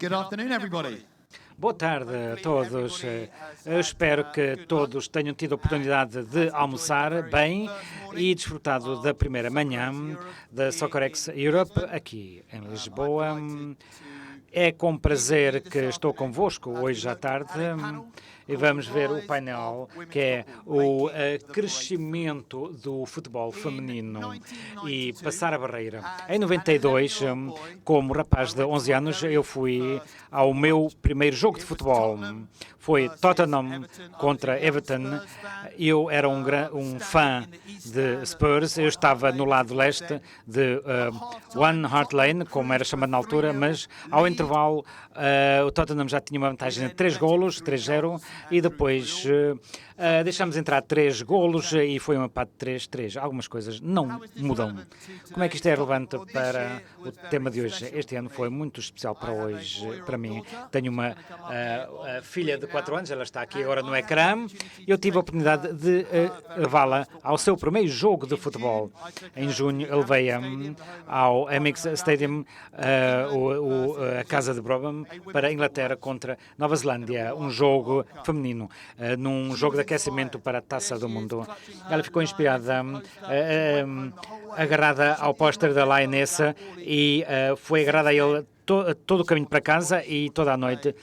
Good afternoon, everybody. Boa tarde a todos. Eu espero que todos tenham tido a oportunidade de almoçar bem e desfrutado da primeira manhã da SoccerX Europe aqui em Lisboa. É com prazer que estou convosco hoje à tarde e vamos ver o painel que é o crescimento do futebol feminino e passar a barreira. Em 92, como rapaz de 11 anos, eu fui ao meu primeiro jogo de futebol. Foi Tottenham contra Everton. Eu era um fã de Spurs. Eu estava no lado leste de One Hart Lane, como era chamado na altura, mas ao intervalo o Tottenham já tinha uma vantagem de 3 golos, 3-0, e depois deixámos entrar 3 golos e foi um empate 3-3. Algumas coisas não mudam. Como é que isto é relevante para o tema de hoje? Este ano foi muito especial para hoje, para mim. Tenho uma filha de 4 anos, ela está aqui agora no ecrã. Eu tive a oportunidade de levá-la ao seu primeiro jogo de futebol. Em junho, eu levei-a ao Amex Stadium, a casa de Brobham, para a Inglaterra contra Nova Zelândia, um jogo feminino, num jogo de aquecimento para a Taça do Mundo. Ela ficou inspirada, agarrada ao póster da Lionessa e foi agarrada a ele todo o caminho para casa e toda a noite.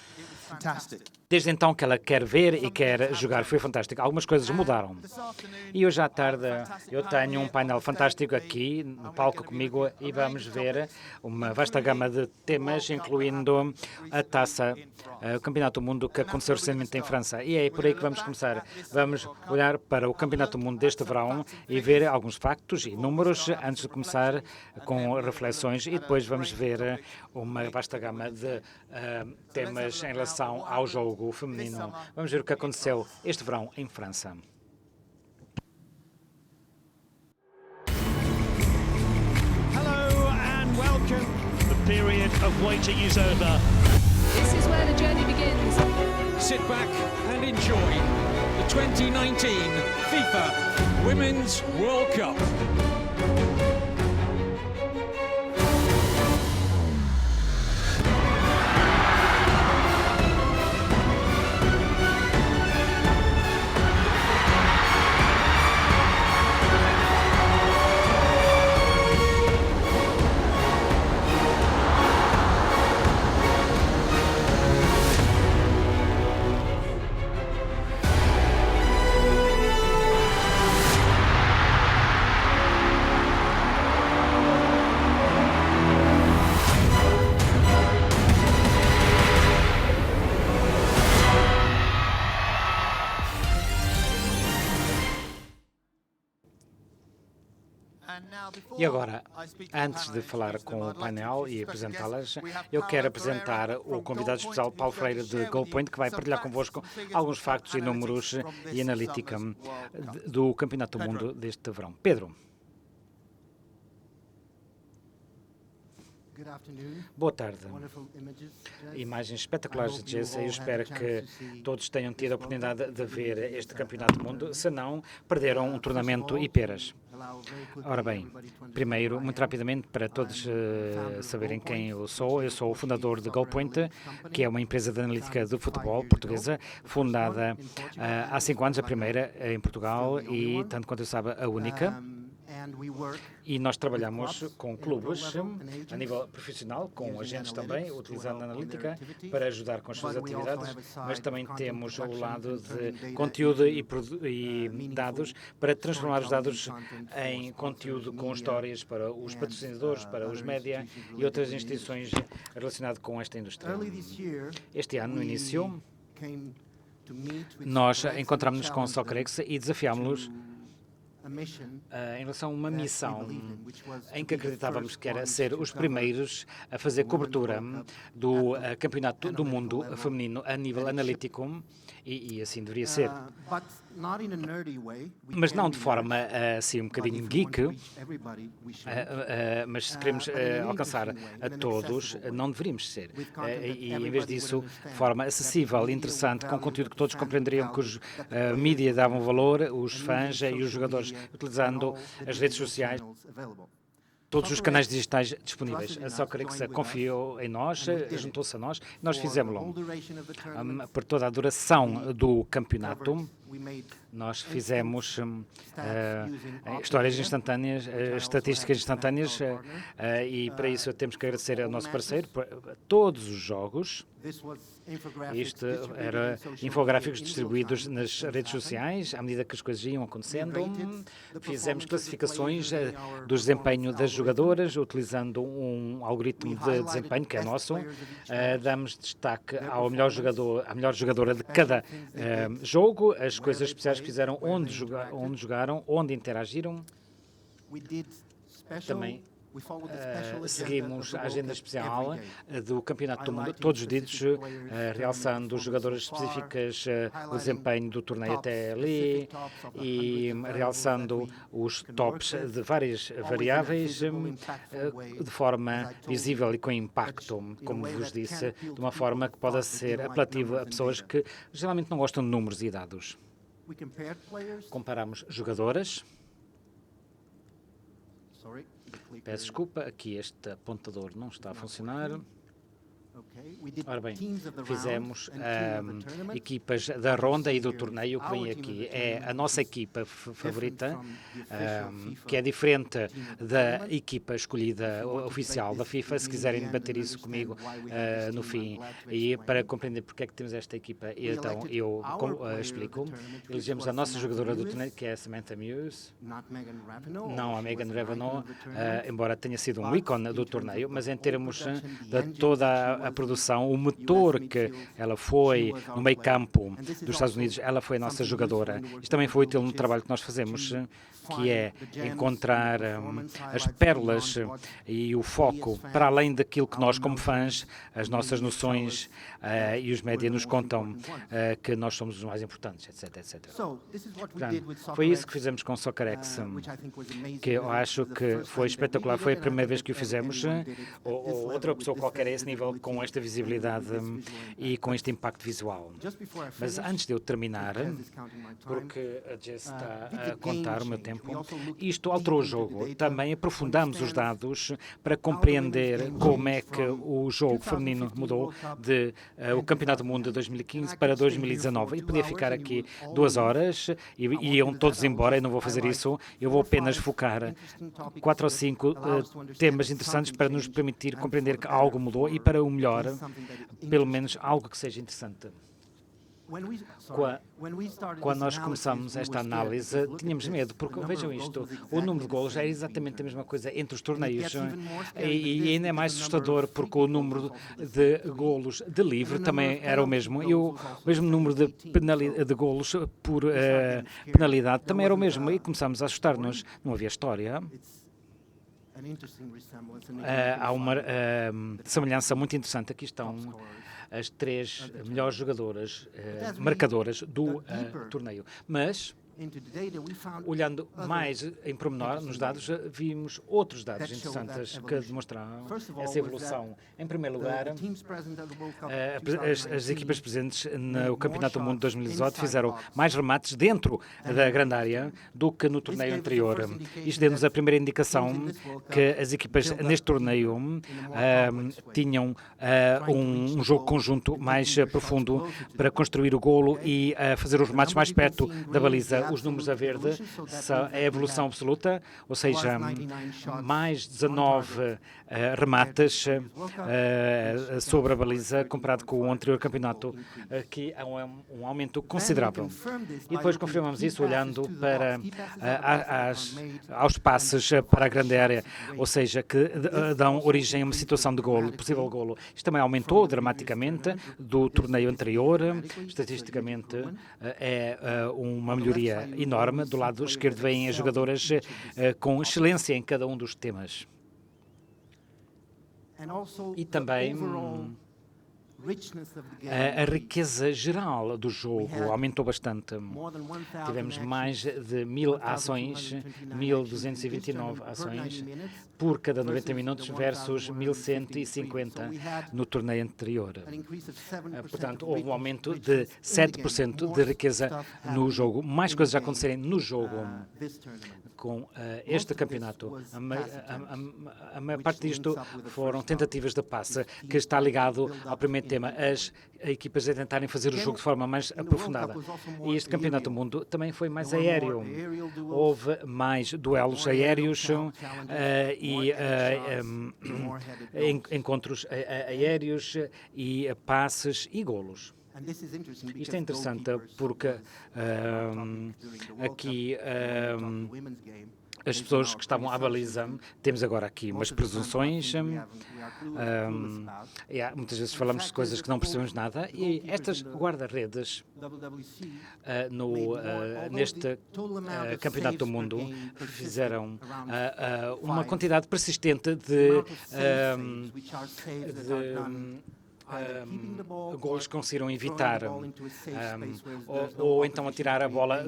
Desde então que ela quer ver e quer jogar. Foi fantástico. Algumas coisas mudaram. E hoje à tarde eu tenho um painel fantástico aqui no palco comigo e vamos ver uma vasta gama de temas, incluindo a taça, o Campeonato do Mundo que aconteceu recentemente em França. E é por aí que vamos começar. Vamos olhar para o Campeonato do Mundo deste verão e ver alguns factos e números antes de começar com reflexões, e depois vamos ver uma vasta gama de temas em relação ao jogo feminino. Vamos ver o que aconteceu este verão em França. Hello and welcome. The period of waiting is over. This is where the journey begins. Sit back and enjoy the 2019 FIFA Women's World Cup. E agora, antes de falar com o painel e apresentá-las, eu quero apresentar o convidado especial, Paulo Freire, de Goalpoint, que vai partilhar convosco alguns factos e números e analítica do Campeonato do Mundo deste verão. Pedro. Boa tarde. Imagens espetaculares de Jesse. Eu espero que todos tenham tido a oportunidade de ver este Campeonato do Mundo. Se não, perderam um tornamento e peras. Ora bem, primeiro, muito rapidamente, para todos saberem quem eu sou o fundador de Goalpoint, que é uma empresa de analítica de futebol portuguesa, fundada há 5 anos, a primeira em Portugal e, tanto quanto eu saiba, a única. E nós trabalhamos com clubes a nível profissional, com agentes também, utilizando a analítica para ajudar com as suas atividades, mas também temos o lado de conteúdo e dados para transformar os dados em conteúdo com histórias para os patrocinadores, para os média e outras instituições relacionadas com esta indústria. Este ano, no início, nós encontramos-nos com a SoccerX e desafiámos-los em relação a uma missão em que acreditávamos que era ser os primeiros a fazer cobertura do Campeonato do Mundo feminino a nível analítico, e assim deveria ser. Mas não de forma assim um bocadinho geek, mas se queremos alcançar a todos, não deveríamos ser. E em vez disso, de forma acessível, interessante, com conteúdo que todos compreenderiam, que os mídia davam valor, os fãs e os jogadores, utilizando as redes sociais. todos os canais digitais disponíveis. A SoccerX confiou em nós, juntou-se a nós, nós fizemos-lo. Por toda a duração do campeonato, nós fizemos histórias instantâneas, estatísticas instantâneas, e para isso temos que agradecer ao nosso parceiro por todos os jogos. Isto era infográficos distribuídos nas redes sociais, à medida que as coisas iam acontecendo. Fizemos classificações do desempenho das jogadoras, utilizando um algoritmo de desempenho que é nosso. Damos destaque ao melhor jogador, à melhor jogadora de cada jogo, as coisas especiais que fizeram, onde jogaram, onde interagiram. Também seguimos a agenda especial do Campeonato do Mundo, todos os dias, realçando as jogadoras específicas, o desempenho do torneio até ali e realçando os tops de várias variáveis de forma visível e com impacto, como vos disse, de uma forma que possa ser apelativa a pessoas que geralmente não gostam de números e dados. Comparamos jogadoras. Peço desculpa, aqui este apontador não está a funcionar. Ora bem, fizemos equipas da ronda e do torneio que vem aqui. É a nossa equipa favorita, que é diferente da equipa escolhida oficial da FIFA. Se quiserem debater isso comigo no fim, e para compreender porque é que temos esta equipa, então eu explico. Elegemos a nossa jogadora do torneio, que é a Samantha Muse, não a Megan Rapinoe, embora tenha sido um ícone do torneio, mas em termos de toda a produção, o motor que ela foi no meio campo dos Estados Unidos, ela foi a nossa jogadora. Isto também foi útil no trabalho que nós fazemos, que é encontrar as pérolas e o foco para além daquilo que nós, como fãs, as nossas noções e os médias nos contam que nós somos os mais importantes, etc, etc. Portanto, foi isso que fizemos com SoccerX, que eu acho que foi espetacular. Foi a primeira vez que o fizemos, ou outra pessoa qualquer a esse nível, com esta visibilidade e com este impacto visual. Mas antes de eu terminar, porque a Jess está a contar o meu tempo, isto alterou o jogo. Também aprofundamos os dados para compreender como é que o jogo feminino mudou de o Campeonato do Mundo de 2015 para 2019. E podia ficar aqui 2 horas e iam todos embora. Eu não vou fazer isso. Eu vou apenas focar 4 ou 5 temas interessantes para nos permitir compreender que algo mudou e, para o melhor, pelo menos algo que seja interessante. Quando nós começamos esta análise, tínhamos medo, porque, vejam isto, o número de golos é exatamente a mesma coisa entre os torneios, e ainda é mais assustador, porque o número de golos de livre também era o mesmo, e o mesmo número de golos por penalidade também era o mesmo, e começámos a assustar-nos. Não havia história. Há uma semelhança muito interessante. Aqui estão as 3 melhores jogadoras, marcadoras do torneio. Mas, olhando mais em pormenor nos dados, vimos outros dados interessantes que demonstraram essa evolução. Em primeiro lugar, as equipas presentes no Campeonato do Mundo de 2018 fizeram mais remates dentro da grande área do que no torneio anterior. Isto deu-nos a primeira indicação que as equipas neste torneio tinham um jogo conjunto mais profundo para construir o golo e fazer os remates mais perto da baliza. Os números a verde é a evolução absoluta, ou seja, mais 19 remates sobre a baliza comparado com o anterior campeonato, que é um aumento considerável. E depois confirmamos isso olhando para aos passes para a grande área, ou seja, que dão origem a uma situação de golo, possível golo. Isto também aumentou dramaticamente do torneio anterior. Estatisticamente é uma melhoria enorme. Do lado esquerdo vêm as jogadoras com excelência em cada um dos temas. E também a riqueza geral do jogo aumentou bastante. Tivemos mais de 1.000 ações, 1.229 ações por cada 90 minutos versus 1.150 no torneio anterior. Portanto, houve um aumento de 7% de riqueza no jogo. Mais coisas a acontecerem no jogo com este campeonato. A maior parte disto foram tentativas de passe, que está ligado ao primeiro tema, as equipas a tentarem fazer o jogo de forma mais aprofundada. E este campeonato do mundo também foi mais aéreo. Houve mais duelos aéreos e encontros aéreos e passes e golos. Isto é interessante porque aqui as pessoas que estavam à baliza, temos agora aqui umas presunções, muitas vezes falamos de coisas que não percebemos nada, e estas guarda-redes neste Campeonato do Mundo fizeram uma quantidade persistente de golos que conseguiram evitar ou então atirar a bola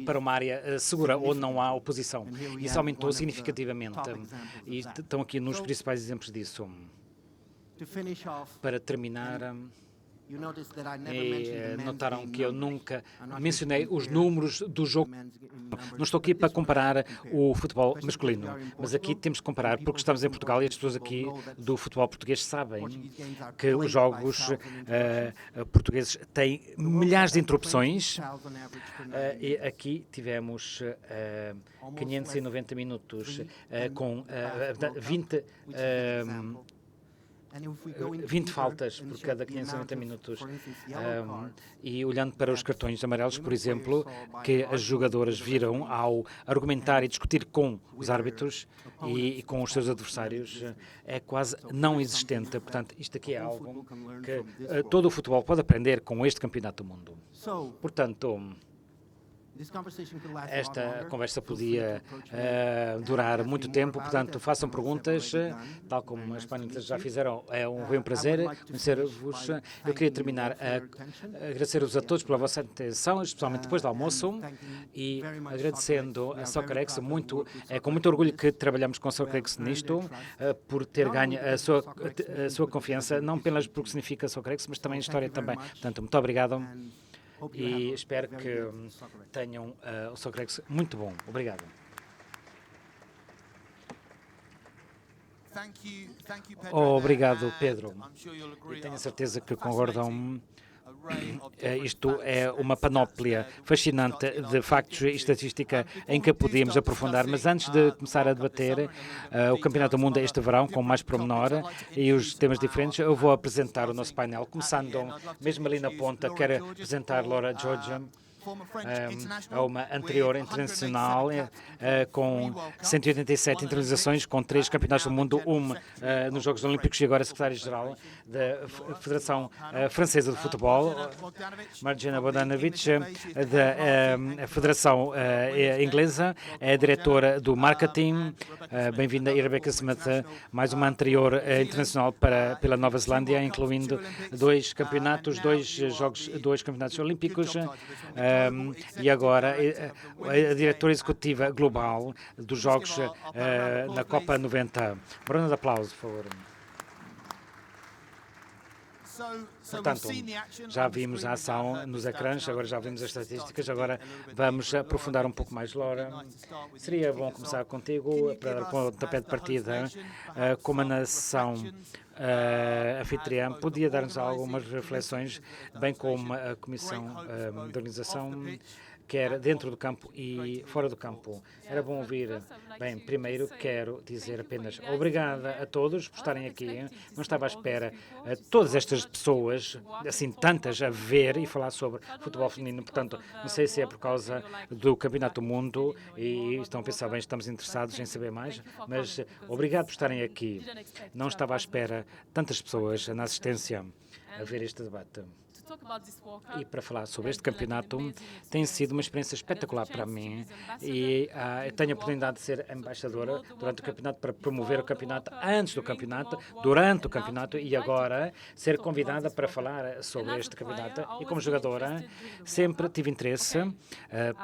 para uma área segura onde não há oposição. Isso aumentou significativamente e estão aqui nos principais exemplos disso. Para terminar, notaram que eu nunca mencionei os números do jogo. Não estou aqui para comparar o futebol masculino, mas aqui temos que comparar porque estamos em Portugal e as pessoas aqui do futebol português sabem que os jogos portugueses têm milhares de interrupções e aqui tivemos 590 minutos com 20 faltas por cada 590 minutos. E olhando para os cartões amarelos, por exemplo, que as jogadoras viram ao argumentar e discutir com os árbitros e com os seus adversários, é quase não existente. Portanto, isto aqui é algo que todo o futebol pode aprender com este Campeonato do Mundo. Portanto, esta conversa podia durar muito tempo, portanto, façam perguntas, tal como as panelistas já fizeram. Foi um prazer conhecer-vos. Eu queria terminar a agradecer-vos a todos pela vossa atenção, especialmente depois do almoço, e agradecendo a SoccerX, com muito orgulho que trabalhamos com a SoccerX nisto, por ter ganho a sua confiança, não apenas porque significa SoccerX, mas também a história também. Portanto, muito obrigado. E espero que tenham o SoccerX muito bom. Obrigado. Obrigado, Pedro. E tenho a certeza que concordam. Isto é uma panóplia fascinante de factos e estatística em que podíamos aprofundar, mas antes de começar a debater o Campeonato do Mundo este verão com mais pormenor e os temas diferentes, eu vou apresentar o nosso painel, começando mesmo ali na ponta. Quero apresentar Laura George, uma anterior internacional com 187 internalizações, com 3 campeonatos do mundo, nos Jogos Olímpicos, e agora secretária-geral da Federação Francesa de Futebol, Marjana Bogdanovic, da Federação Inglesa, é diretora do marketing. Bem-vinda, e Rebecca Smith, mais uma anterior internacional pela Nova Zelândia, incluindo 2 campeonatos, 2 campeonatos olímpicos. E agora a diretora executiva global dos Jogos na Copa 90. Ronda de aplauso, por favor. Portanto, já vimos a ação nos ecrãs, agora já vimos as estatísticas, agora vamos aprofundar um pouco mais. Laura, seria bom começar contigo para dar o pontapé de partida. Como a nação anfitriã, podia dar-nos algumas reflexões, bem como a Comissão de Organização, quer dentro do campo e fora do campo. Era bom ouvir. Bem, primeiro quero dizer apenas obrigada a todos por estarem aqui. Não estava à espera todas estas pessoas, assim tantas, a ver e falar sobre futebol feminino. Portanto, não sei se é por causa do Campeonato do Mundo e estão a pensar, bem, estamos interessados em saber mais, mas obrigado por estarem aqui. Não estava à espera tantas pessoas na assistência a ver este debate. E para falar sobre este campeonato, tem sido uma experiência espetacular para mim e eu tenho a oportunidade de ser embaixadora durante o campeonato, para promover o campeonato, antes do campeonato, durante o campeonato e agora ser convidada para falar sobre este campeonato. E como jogadora, sempre tive interesse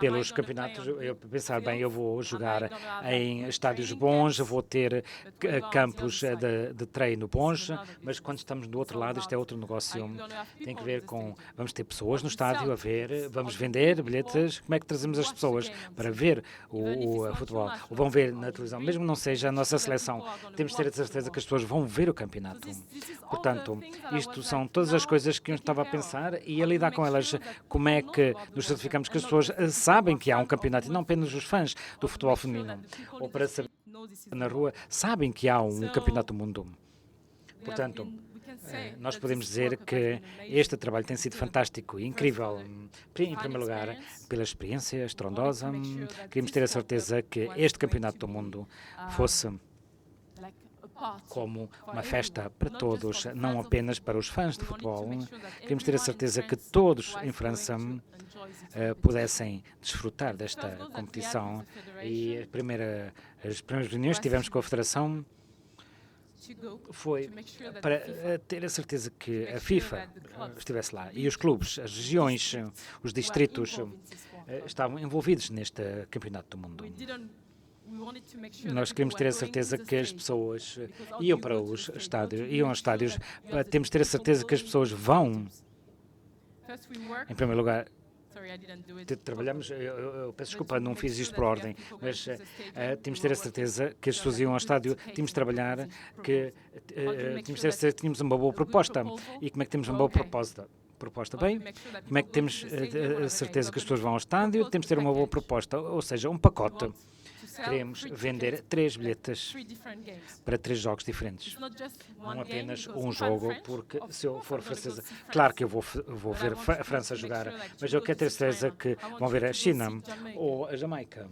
pelos campeonatos. Eu pensar, bem, eu vou jogar em estádios bons, eu vou ter campos de treino bons, mas quando estamos do outro lado, isto é outro negócio. Tem que ver vamos ter pessoas no estádio a ver, vamos vender bilhetes. Como é que trazemos as pessoas para ver o futebol? Ou vão ver na televisão, mesmo que não seja a nossa seleção. Temos de ter a certeza que as pessoas vão ver o campeonato. Portanto, isto são todas as coisas que eu estava a pensar e a lidar com elas. Como é que nos certificamos que as pessoas sabem que há um campeonato e não apenas os fãs do futebol feminino, ou para saber na rua, sabem que há um campeonato do mundo. Portanto, nós podemos dizer que este trabalho tem sido fantástico e incrível. Em primeiro lugar, pela experiência estrondosa, queríamos ter a certeza que este campeonato do mundo fosse como uma festa para todos, não apenas para os fãs de futebol. Queremos ter a certeza que todos em França pudessem desfrutar desta competição. E as primeiras reuniões que tivemos com a Federação foi para ter a certeza que a FIFA estivesse lá e os clubes, as regiões, os distritos estavam envolvidos neste campeonato do mundo. Nós queremos ter a certeza que as pessoas iam para os estádios, iam aos estádios. Temos de ter a certeza que as pessoas vão. Em primeiro lugar, trabalhamos, eu peço desculpa, não fiz isto por ordem, mas temos de ter a certeza que as pessoas iam ao estádio, tínhamos de trabalhar, que tínhamos de ter a certeza que tínhamos uma boa proposta. E como é que temos uma boa proposta? Bem, como é que temos a certeza que as pessoas vão ao estádio? Temos de ter uma boa proposta, ou seja, um pacote. Queremos vender 3 bilhetes para 3 jogos diferentes. Não apenas um jogo, porque se eu for francesa, claro que eu vou ver a França jogar, mas eu quero ter certeza que vão ver a China ou a Jamaica.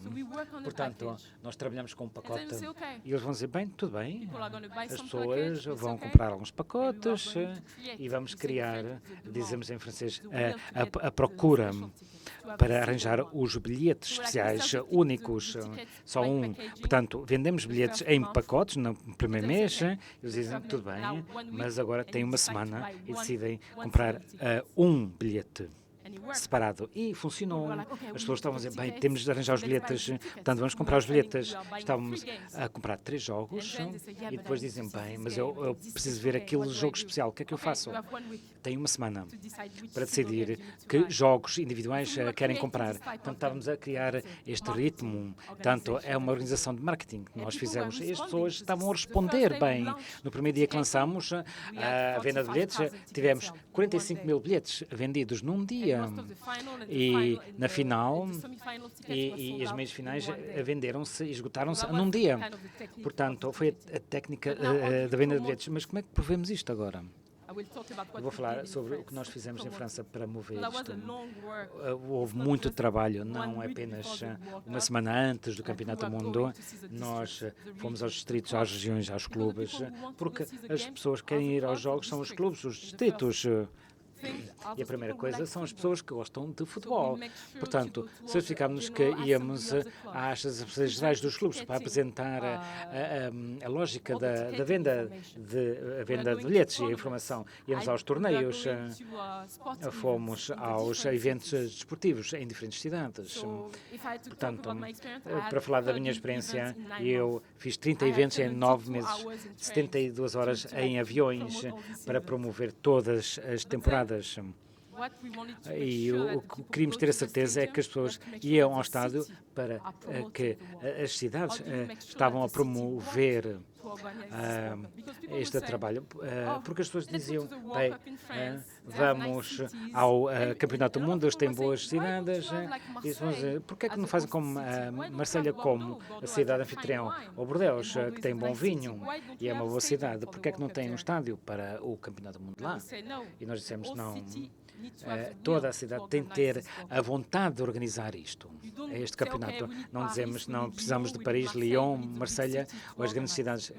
Portanto, nós trabalhamos com um pacote e eles vão dizer, bem, tudo bem, as pessoas vão comprar alguns pacotes e vamos criar, dizemos em francês, a procura para arranjar os bilhetes especiais únicos, só um. Portanto, vendemos bilhetes em pacotes no primeiro mês, eles dizem, tudo bem, mas agora tem uma semana e decidem comprar um bilhete separado. E funcionou. As pessoas estavam a dizer, bem, temos de arranjar os bilhetes, portanto, vamos comprar os bilhetes. Estávamos a comprar 3 jogos e depois dizem, bem, mas eu preciso ver aquele jogo especial, o que é que eu faço? Tenho uma semana para decidir que jogos individuais querem comprar. Portanto, estávamos a criar este ritmo. Portanto, é uma organização de marketing que nós fizemos e as pessoas estavam a responder bem. No primeiro dia que lançamos a venda de bilhetes, tivemos 45 mil bilhetes vendidos num dia. E na final, e as meias finais venderam-se e esgotaram-se num dia. Portanto, foi a técnica da venda de bilhetes. Mas como é que provemos isto agora? Eu vou falar sobre o que nós fizemos em França para mover isto. Houve muito trabalho, não é apenas uma semana antes do Campeonato do Mundo. Nós fomos aos distritos, às regiões, aos clubes, porque as pessoas que querem ir aos jogos são os clubes, os distritos. E a primeira coisa são as pessoas que gostam de futebol. Portanto, certificámos que íamos às assembleias gerais dos clubes para apresentar a lógica da venda de bilhetes e a informação. Íamos aos torneios, fomos aos eventos desportivos em diferentes cidades. Portanto, para falar da minha experiência, eu fiz 30 eventos em 9 meses, 72 horas em aviões para promover todas as temporadas. E o que queríamos ter a certeza é que as pessoas iam ao estádio para que as cidades estavam a promover este trabalho, porque as pessoas diziam, bem, vamos ao Campeonato do Mundo, eles têm boas cidades, e vão dizer, porquê é que não fazem como Marselha, como a cidade anfitrião, ou Bordeaux, que tem bom vinho e é uma boa cidade, porquê é que não tem um estádio para o Campeonato do Mundo lá? E nós dissemos, não, toda a cidade tem de ter a vontade de organizar isto, este campeonato. Não dizemos, não precisamos de Paris, Lyon, Marselha ou as grandes cidades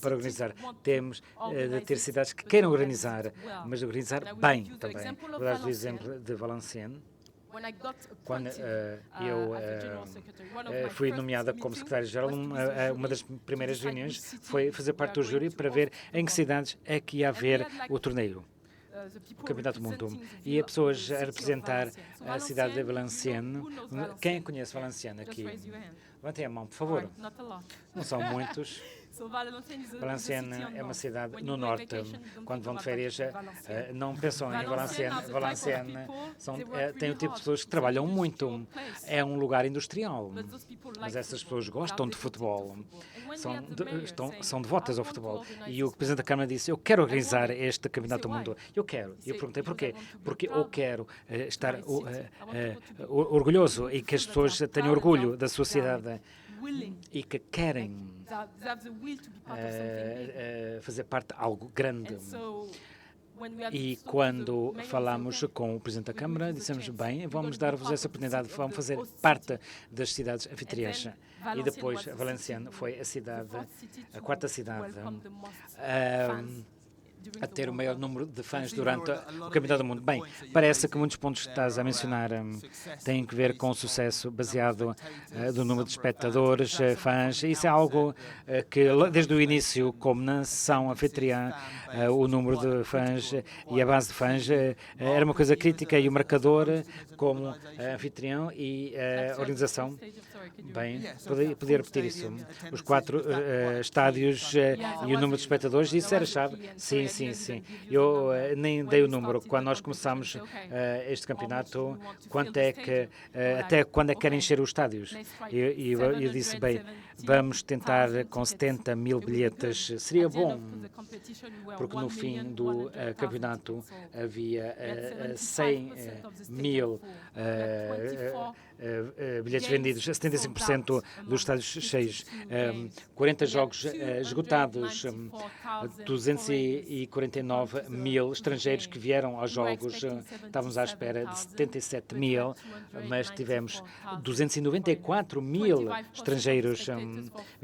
para organizar. Temos de ter cidades que queiram organizar, mas organizar bem também. Vou dar o exemplo de Valenciennes. Quando eu fui nomeada como secretária-geral, uma das primeiras reuniões foi fazer parte do júri para ver em que cidades é que ia haver o torneio, o Campeonato do Mundo. E as pessoas a representar a cidade de Valenciennes. Quem conhece Valenciennes aqui? Levantem a mão, por favor. Não são muitos. Valenciennes é uma cidade no norte. Quando vão de férias, não pensam em Valenciennes. Valenciennes tem o tipo de pessoas que trabalham muito. É um lugar industrial, mas essas pessoas gostam de futebol. São devotas ao futebol. E o Presidente da Câmara disse, eu quero organizar este Campeonato do Mundo. Eu quero. E eu perguntei porquê. Porque eu quero estar orgulhoso e que as pessoas tenham orgulho da sua cidade e que querem fazer parte de algo grande. E quando falamos com o Presidente da Câmara, dissemos, bem, vamos dar-vos essa oportunidade, vamos fazer parte das cidades anfitriãs. E depois Valenciennes foi a quarta cidade a ter o maior número de fãs durante o Campeonato do Mundo. Bem, parece que muitos pontos que estás a mencionar têm que ver com o sucesso baseado do número de espectadores, fãs. Isso é algo que, desde o início, como nação anfitriã, o número de fãs e a base de fãs era uma coisa crítica e o marcador, como anfitrião e a organização. Bem, podia repetir isso. Os 4 estádios e o número de espectadores, isso era chave? Sim. Eu nem dei o número. Quando nós começamos este campeonato, até quando é que querem encher os estádios? E eu disse, bem, vamos tentar com 70 mil bilhetes. Seria bom, porque no fim do campeonato havia 100 mil bilhetes vendidos, 75% dos estádios cheios, 40 jogos esgotados, 249 mil estrangeiros que vieram aos jogos. Estávamos à espera de 77 mil, mas tivemos 294 mil estrangeiros,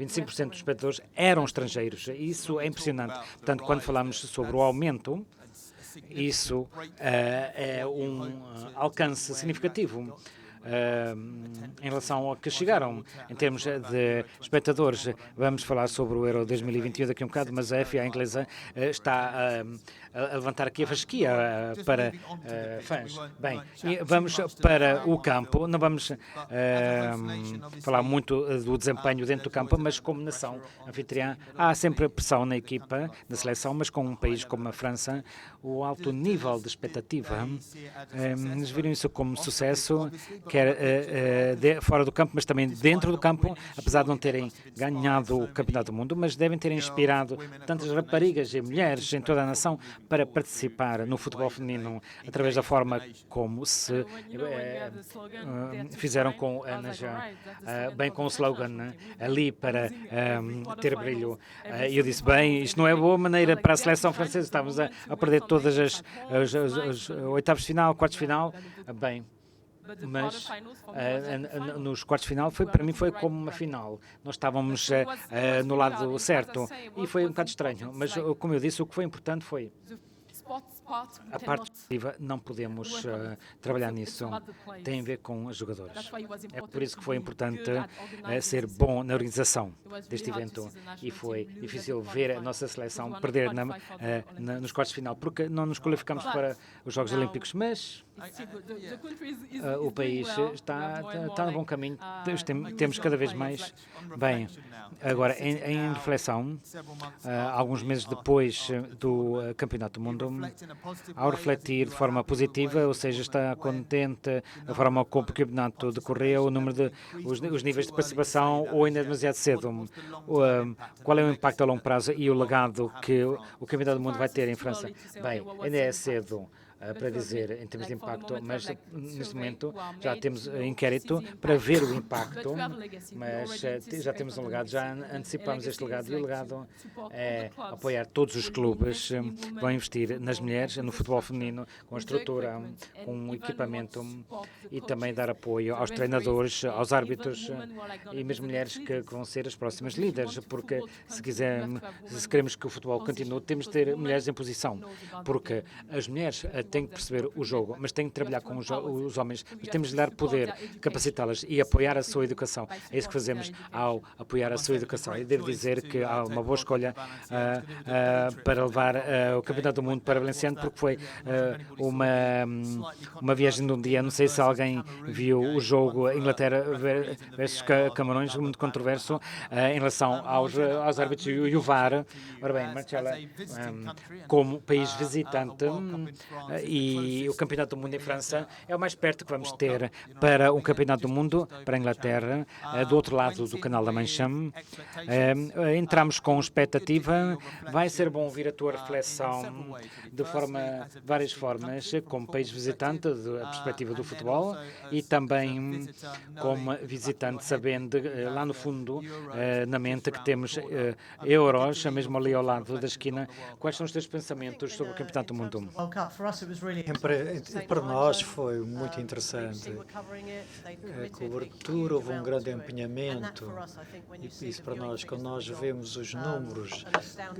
25% dos espectadores eram estrangeiros. Isso é impressionante. Portanto, quando falamos sobre o aumento, isso é um alcance significativo. Em relação ao que chegaram em termos de espectadores. Vamos falar sobre o Euro 2021 daqui a um bocado, mas a FA inglesa está a levantar aqui a fasquia para fãs. Bem, vamos para o campo. Não vamos falar muito do desempenho dentro do campo, mas como nação anfitriã, há sempre pressão na equipa, na seleção, mas com um país como a França, o alto nível de expectativa, eles viram isso como sucesso, quer fora do campo, mas também dentro do campo, apesar de não terem ganhado o Campeonato do Mundo, mas devem ter inspirado tantas raparigas e mulheres em toda a nação para participar no futebol feminino através da forma como se fizeram com a Naja, bem com o slogan ali para ter brilho. E eu disse, bem, isto não é boa maneira para a seleção francesa, estávamos a perder todas as oitavos de final, quartos de final, bem. Mas nos quartos de final, para mim, foi como uma final. Nós estávamos no lado certo e foi um bocado estranho. Mas, como eu disse, o que foi importante foi a parte esportiva. Não podemos trabalhar nisso. Tem a ver com os jogadores. É por isso que foi importante ser bom na organização deste evento. E foi difícil ver a nossa seleção perder nos quartos de final, porque não nos qualificamos para os Jogos Olímpicos, mas o país está no bom caminho. Temos cada vez mais. Bem, agora, em reflexão, alguns meses depois do Campeonato do Mundo, ao refletir de forma positiva, ou seja, está contente da forma como o campeonato decorreu, os níveis de participação, ou ainda é demasiado cedo? Qual é o impacto a longo prazo e o legado que o Campeonato do Mundo vai ter em França? Bem, ainda é cedo para dizer em termos de impacto, mas neste momento já temos inquérito para ver o impacto, mas já temos um legado, já antecipamos este legado, e o legado é apoiar todos os clubes, vão investir nas mulheres, no futebol feminino, com estrutura, com equipamento, e também dar apoio aos treinadores, aos árbitros e mesmo mulheres que vão ser as próximas líderes, porque se queremos que o futebol continue, temos de ter mulheres em posição, porque as mulheres têm que perceber o jogo, mas têm que trabalhar com os homens, mas temos de dar poder, capacitá-las e apoiar a sua educação. É isso que fazemos ao apoiar a sua educação. E devo dizer que há uma boa escolha para levar o Campeonato do Mundo para Valenciano, porque foi uma viagem de um dia. Não sei se alguém viu o jogo Inglaterra versus Camarões, muito controverso em relação aos árbitros e o VAR. Ora bem, Marcela, como país visitante e o Campeonato do Mundo em França é o mais perto que vamos ter para um Campeonato do Mundo para a Inglaterra, do outro lado do Canal da Mancha. Entramos com expectativa. Vai ser bom ouvir a tua reflexão de várias formas, como país visitante, da perspectiva do futebol, e também como visitante, sabendo lá no fundo, na mente, que temos euros, mesmo ali ao lado da esquina. Quais são os teus pensamentos sobre o Campeonato do Mundo? Para nós foi muito interessante. A cobertura, houve um grande empenhamento. E isso para nós, quando nós vemos os números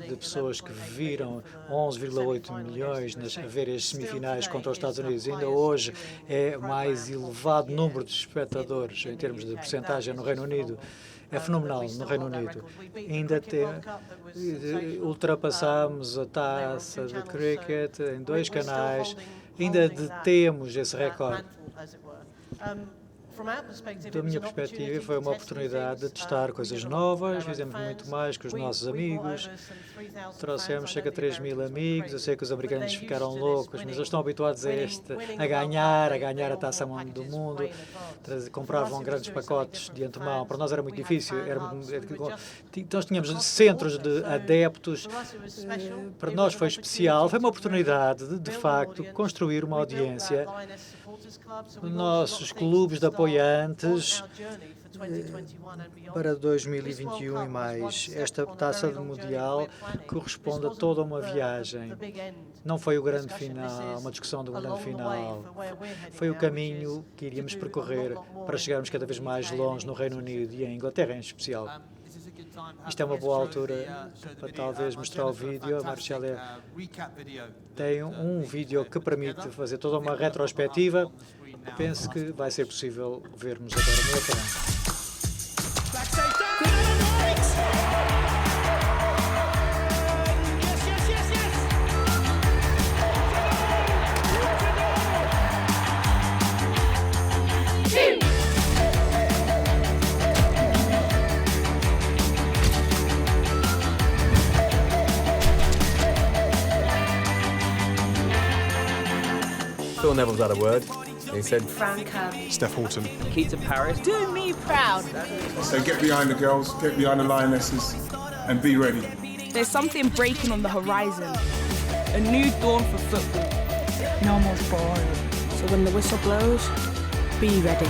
de pessoas que viram 11,8 milhões a ver as semifinais contra os Estados Unidos, ainda hoje é mais elevado número de espectadores em termos de percentagem no Reino Unido. É fenomenal no Reino Unido. Ainda ultrapassámos a taça de cricket em 2 canais, ainda detemos esse recorde. Da minha perspectiva, foi uma oportunidade de testar coisas novas, fizemos muito mais com os nossos amigos, trouxemos cerca de 3.000 amigos. Eu sei que os americanos ficaram loucos, mas eles estão habituados a ganhar a Taça do Mundo, compravam grandes pacotes de antemão. Para nós era muito difícil, nós tínhamos centros de adeptos, para nós foi especial, foi uma oportunidade de facto, construir uma audiência. Nossos clubes de apoiantes para 2021 e mais. Esta taça do Mundial corresponde a toda uma viagem. Não foi o grande final, uma discussão do grande final. Foi o caminho que iríamos percorrer para chegarmos cada vez mais longe no Reino Unido e em Inglaterra em especial. Isto é uma boa altura para talvez mostrar o vídeo. A Marcela tem um vídeo que permite fazer toda uma retrospectiva. Penso que vai ser possível vermos agora no ecrã. Phil Neville's had a word. He said, Franca, Steph Houghton, Keita Paris. do me proud. So get behind the girls, get behind the Lionesses, and be ready. There's something breaking on the horizon. A new dawn for football. No more boring. So when the whistle blows, be ready.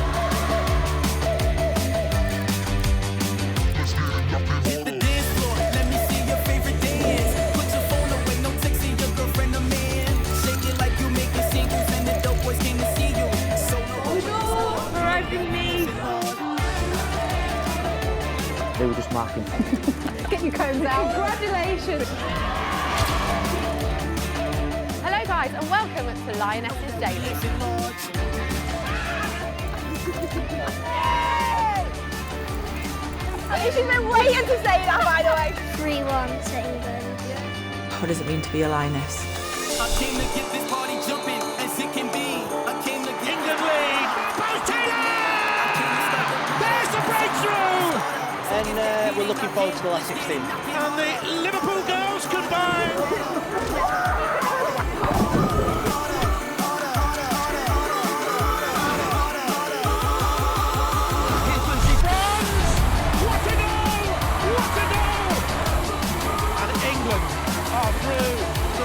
They were just marking. Get your combs out. Congratulations. Hello guys and welcome to Lionesses Daily. She's been waiting to say that, by the way. 3-1 to England. What does it mean to be a lioness? I came to get this party jumping as it can be. I came to get England lead. Bale Taylor! There's the breakthrough! And we're looking forward to the last 16. And the Liverpool girls combine.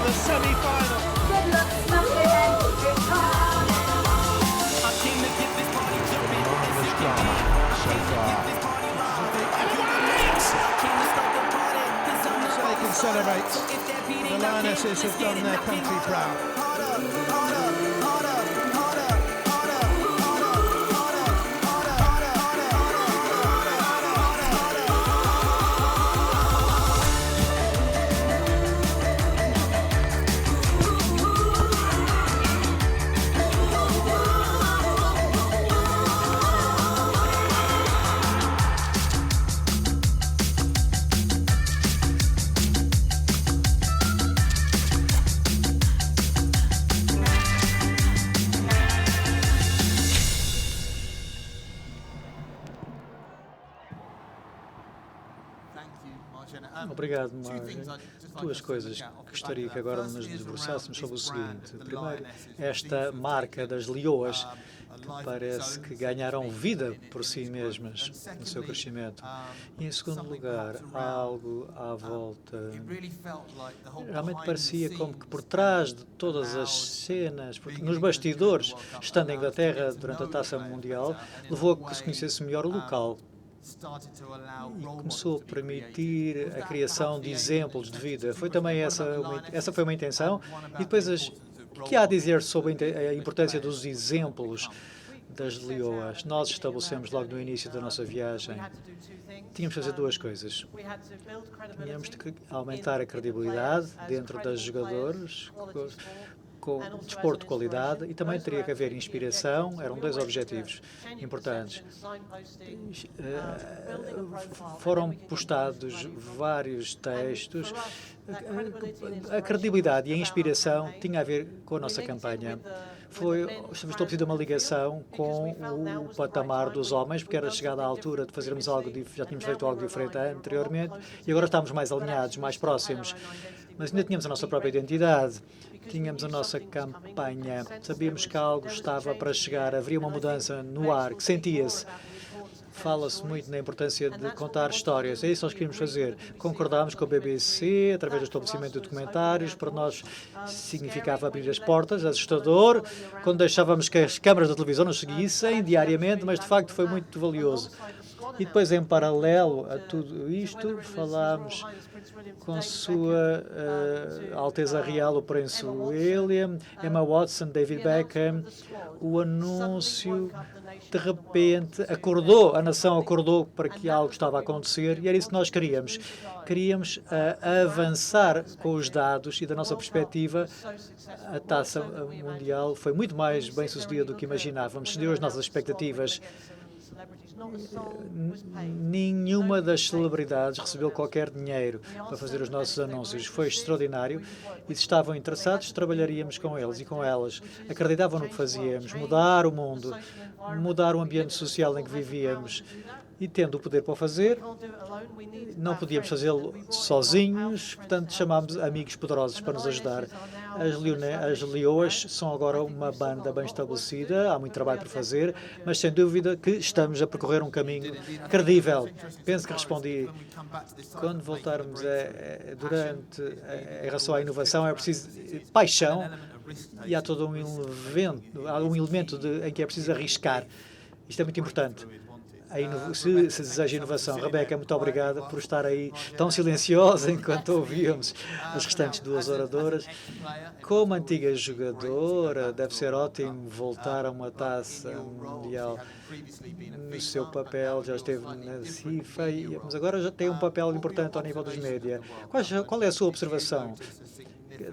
Semi-final. Good luck, smash your head. I came to get this party jumping as it can be. So they can celebrate. The Lionesses have done their country proud. Obrigado, Margem. Duas coisas que gostaria que agora nos debruçássemos sobre o seguinte. Primeiro, esta marca das leoas, que parece que ganharam vida por si mesmas no seu crescimento. E, em segundo lugar, há algo à volta. Realmente parecia como que por trás de todas as cenas, porque nos bastidores, estando em Inglaterra durante a Taça Mundial, levou a que se conhecesse melhor o local. E começou a permitir a criação de exemplos de vida. Foi também essa foi uma intenção. E depois, o que há a dizer sobre a importância dos exemplos das leoas? Nós estabelecemos logo no início da nossa viagem. Tínhamos de fazer duas coisas. Tínhamos de aumentar a credibilidade dentro das jogadoras, com desporto de qualidade, e também teria que haver inspiração. Eram dois objetivos importantes. Foram postados vários textos. A credibilidade e a inspiração tinha a ver com a nossa campanha. Foi estabelecida uma ligação com o patamar dos homens, porque era chegada a altura de fazermos algo, já tínhamos feito algo diferente anteriormente, e agora estamos mais alinhados, mais próximos. Mas ainda tínhamos a nossa própria identidade, tínhamos a nossa campanha, sabíamos que algo estava para chegar, haveria uma mudança no ar, que sentia-se. Fala-se muito na importância de contar histórias. É isso que nós queríamos fazer. Concordámos com a BBC, através do estabelecimento de documentários. Para nós significava abrir as portas, assustador, quando deixávamos que as câmaras da televisão nos seguissem diariamente, mas de facto foi muito valioso. E depois, em paralelo a tudo isto, falámos com Sua Alteza Real, o Príncipe William, Emma Watson, David Beckham. O anúncio, de repente, a nação acordou para que algo estava a acontecer, e era isso que nós queríamos. Queríamos avançar com os dados, e da nossa perspectiva, a Taça Mundial foi muito mais bem-sucedida do que imaginávamos. Excedeu as nossas expectativas. Nenhuma das celebridades recebeu qualquer dinheiro para fazer os nossos anúncios. Foi extraordinário, e se estavam interessados, trabalharíamos com eles e com elas. Acreditavam no que fazíamos, mudar o mundo, mudar o ambiente social em que vivíamos. E tendo o poder para o fazer, não podíamos fazê-lo sozinhos, portanto chamámos amigos poderosos para nos ajudar. As leoas são agora uma banda bem estabelecida, há muito trabalho por fazer, mas sem dúvida que estamos a percorrer um caminho credível. Penso que respondi. Quando voltarmos em relação à inovação, é preciso paixão, e há todo um elemento em que é preciso arriscar. Isto é muito importante. Se deseja inovação. Rebeca, muito obrigada por estar aí tão silenciosa enquanto ouvíamos as restantes duas oradoras. Como antiga jogadora, deve ser ótimo voltar a uma Taça Mundial no seu papel. Já esteve na FIFA, mas agora já tem um papel importante ao nível dos média. Qual é a sua observação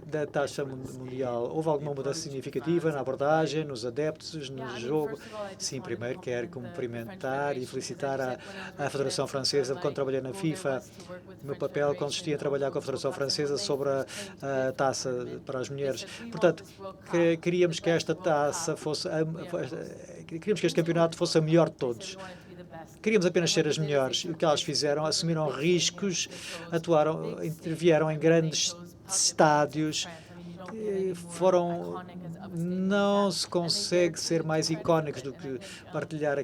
da Taça Mundial? Houve alguma mudança significativa na abordagem, nos adeptos, no jogo? Sim, primeiro quero cumprimentar e felicitar a Federação Francesa. Quando trabalhei na FIFA, o meu papel consistia em trabalhar com a Federação Francesa sobre a taça para as mulheres. Portanto, queríamos que esta taça queríamos que este campeonato fosse a melhor de todos. Queríamos apenas ser as melhores. O que elas fizeram? Assumiram riscos, intervieram em grandes estádios, não se consegue ser mais icónicos do que partilhar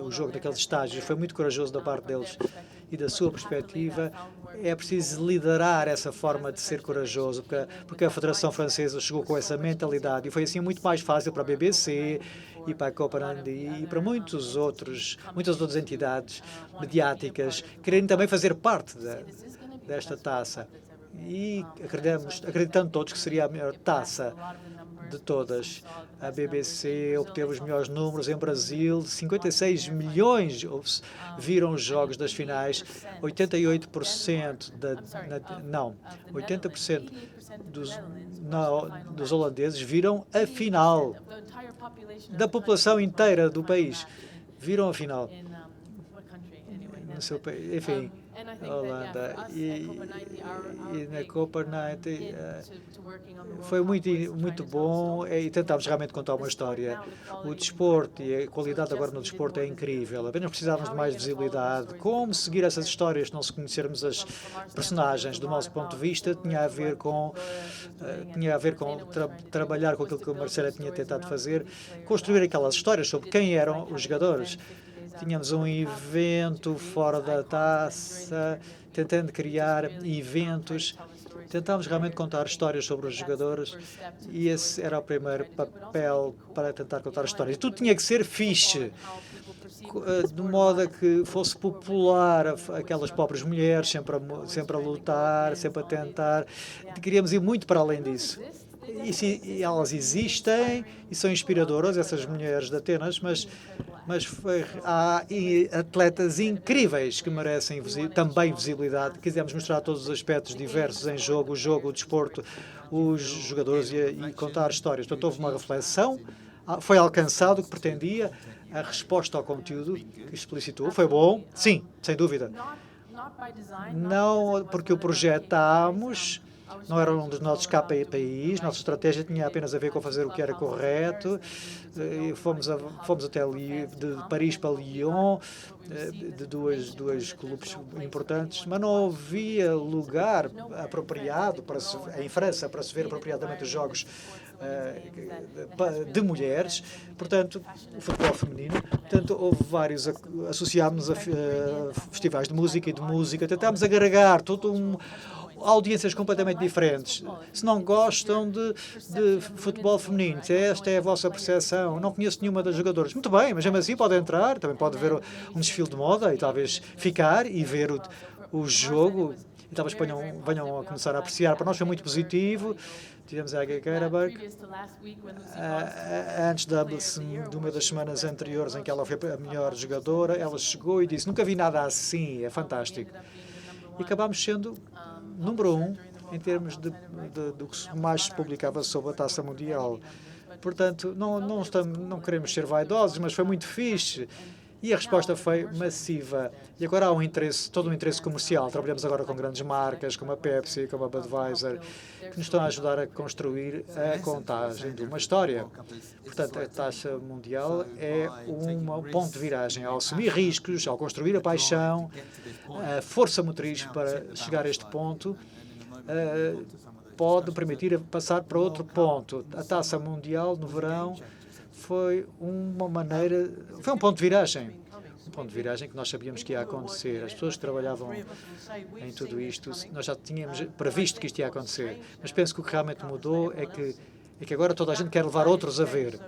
o jogo daqueles estádios. Foi muito corajoso da parte deles, e da sua perspectiva é preciso liderar essa forma de ser corajoso, porque a Federação Francesa chegou com essa mentalidade, e foi assim muito mais fácil para a BBC e para a Copenhague e para muitas outras entidades mediáticas quererem também fazer parte desta taça. E acreditando todos que seria a melhor taça de todas. A BBC obteve os melhores números em Brasil, 56 milhões viram os jogos das finais, 80% dos holandeses viram a final. Da população inteira do país viram a final. no seu país, enfim, a Holanda. E na Copa 90 foi muito bom e tentámos realmente contar uma história. O desporto e a qualidade agora no desporto é incrível. Apenas precisávamos de mais visibilidade. Como seguir essas histórias se não se conhecermos as personagens? Do nosso ponto de vista, tinha a ver com trabalhar com aquilo que o Marcelo tinha tentado fazer, construir aquelas histórias sobre quem eram os jogadores. Tínhamos um evento fora da taça, tentando criar eventos. Tentámos realmente contar histórias sobre os jogadores e esse era o primeiro papel para tentar contar histórias. Tudo tinha que ser fixe, de modo a que fosse popular aquelas pobres mulheres, sempre a lutar, sempre a tentar. Queríamos ir muito para além disso. E elas existem e são inspiradoras, essas mulheres de Atenas, mas há atletas incríveis que merecem também visibilidade. Quisemos mostrar todos os aspectos diversos em jogo, o jogo, o desporto, os jogadores e contar histórias. Portanto, houve uma reflexão, foi alcançado o que pretendia, a resposta ao conteúdo que explicitou. Foi bom? Sim, sem dúvida. Não porque o projetámos, não era um dos nossos KPIs, nossa estratégia tinha apenas a ver com fazer o que era correto. Fomos até de Paris para Lyon, de dois clubes importantes, mas não havia lugar apropriado em França para se ver apropriadamente os jogos de mulheres, portanto, o futebol feminino. Portanto, houve vários, associámos a festivais de música, tentámos agregar audiências completamente diferentes. Se não gostam de futebol feminino, se esta é a vossa percepção, não conheço nenhuma das jogadoras, muito bem, mas mesmo assim pode entrar, também pode ver um desfile de moda e talvez ficar e ver o jogo e talvez venham a começar a apreciar. Para nós foi muito positivo. Tivemos a Aga Karabakh, antes de uma das semanas anteriores em que ela foi a melhor jogadora, ela chegou e disse: nunca vi nada assim, é fantástico. E acabámos sendo número 1 em termos do que mais se publicava sobre a Taça Mundial. Portanto, não queremos ser vaidosos, mas foi muito fixe. E a resposta foi massiva. E agora há todo um interesse comercial. Trabalhamos agora com grandes marcas, como a Pepsi, como a Budweiser, que nos estão a ajudar a construir a contagem de uma história. Portanto, a taxa mundial é um ponto de viragem. Ao assumir riscos, ao construir a paixão, a força motriz para chegar a este ponto, pode permitir passar para outro ponto. A taça mundial, no verão, foi um ponto de viragem. Um ponto de viragem que nós sabíamos que ia acontecer. As pessoas que trabalhavam em tudo isto, nós já tínhamos previsto que isto ia acontecer. Mas penso que o que realmente mudou é que agora toda a gente quer levar outros a ver.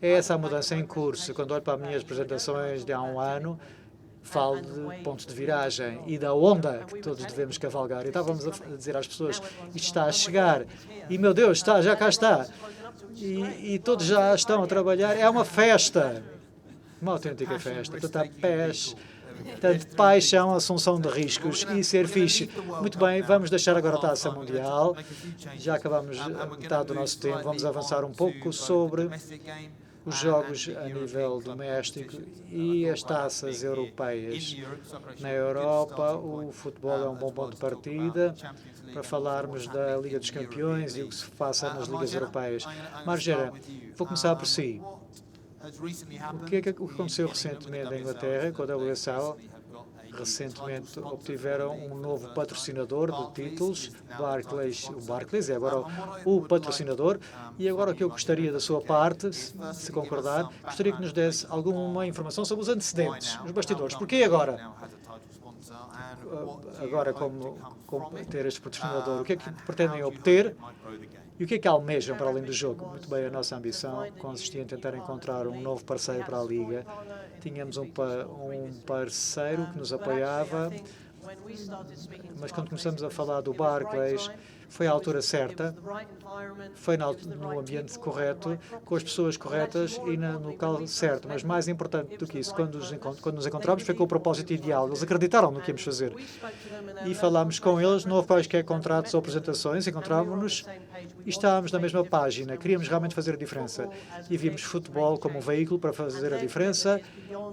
É essa a mudança em curso. Quando olho para as minhas apresentações de há um ano, falo de pontos de viragem e da onda que todos devemos cavalgar. E estávamos a dizer às pessoas: isto está a chegar. E, meu Deus, já cá está. E todos já estão a trabalhar. É uma festa, uma autêntica festa. Tanto paixão, assunção de riscos e ser fixe. Muito bem, vamos deixar agora a Taça Mundial. Já acabamos a metade do nosso tempo. Vamos avançar um pouco sobre os jogos a nível doméstico e as taças europeias. Na Europa, o futebol é um bom ponto de partida para falarmos da Liga dos Campeões e o que se passa nas ligas europeias. Margera, vou começar por si. O que aconteceu recentemente na Inglaterra, com a WSL? Recentemente obtiveram um novo patrocinador de títulos, o Barclays é agora o patrocinador, e agora o que eu gostaria da sua parte, se concordar, gostaria que nos desse alguma informação sobre os antecedentes, os bastidores. Porquê agora? Agora, como ter este patrocinador, o que é que pretendem obter e o que é que almejam para além do jogo? Muito bem, a nossa ambição consistia em tentar encontrar um novo parceiro para a Liga. Tínhamos um parceiro que nos apoiava, mas quando começamos a falar do Barclays, Foi à altura certa, foi no ambiente correto, com as pessoas corretas e no local certo. Mas mais importante do que isso, quando nos encontramos, foi com o propósito ideal. Eles acreditaram no que íamos fazer. E falámos com eles, não houve quaisquer contratos ou apresentações, encontrámos-nos e estávamos na mesma página. Queríamos realmente fazer a diferença. E vimos futebol como um veículo para fazer a diferença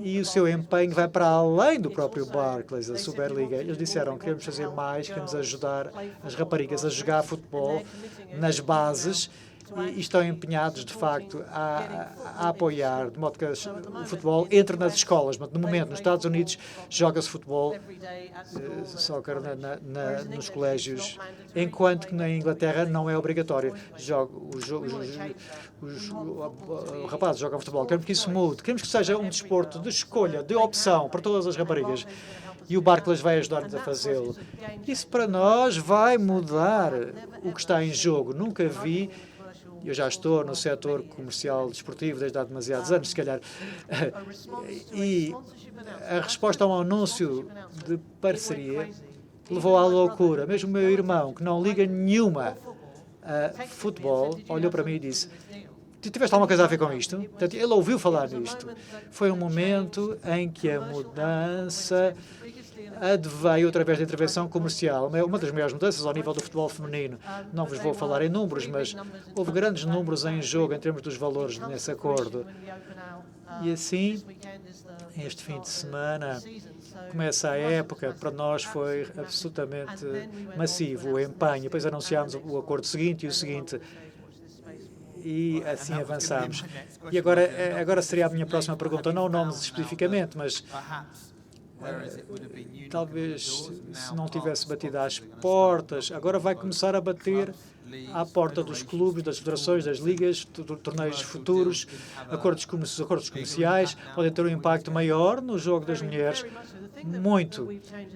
e o seu empenho vai para além do próprio Barclays, da Superliga. Eles disseram, queremos fazer mais, queremos ajudar as raparigas a jogar futebol nas bases e estão empenhados, de facto, a apoiar, de modo que o futebol entre nas escolas. Mas, no momento, nos Estados Unidos, joga-se futebol, soccer nos colégios, enquanto que na Inglaterra não é obrigatório. Os rapazes jogam futebol. Queremos que isso mude. Queremos que seja um desporto de escolha, de opção para todas as raparigas. E o Barclays vai ajudar-nos a fazê-lo. Isso, para nós, vai mudar o que está em jogo. Nunca vi. Eu já estou no setor comercial desportivo desde há demasiados anos, se calhar. E a resposta a um anúncio de parceria levou à loucura. Mesmo o meu irmão, que não liga nenhuma a futebol, olhou para mim e disse: tiveste alguma coisa a ver com isto? Portanto, ele ouviu falar nisto. Foi um momento em que a mudança adveio através da intervenção comercial. Uma das maiores mudanças ao nível do futebol feminino. Não vos vou falar em números, mas houve grandes números em jogo em termos dos valores nesse acordo. E assim, este fim de semana, começa a época, para nós foi absolutamente massivo o empenho. Depois anunciámos o acordo seguinte e o seguinte. E assim avançamos. E agora seria a minha próxima pergunta, não nomes especificamente, mas talvez se não tivesse batido às portas, agora vai começar a bater à porta dos clubes, das federações, das ligas, torneios futuros, acordos comerciais, podem ter um impacto maior no jogo das mulheres, muito.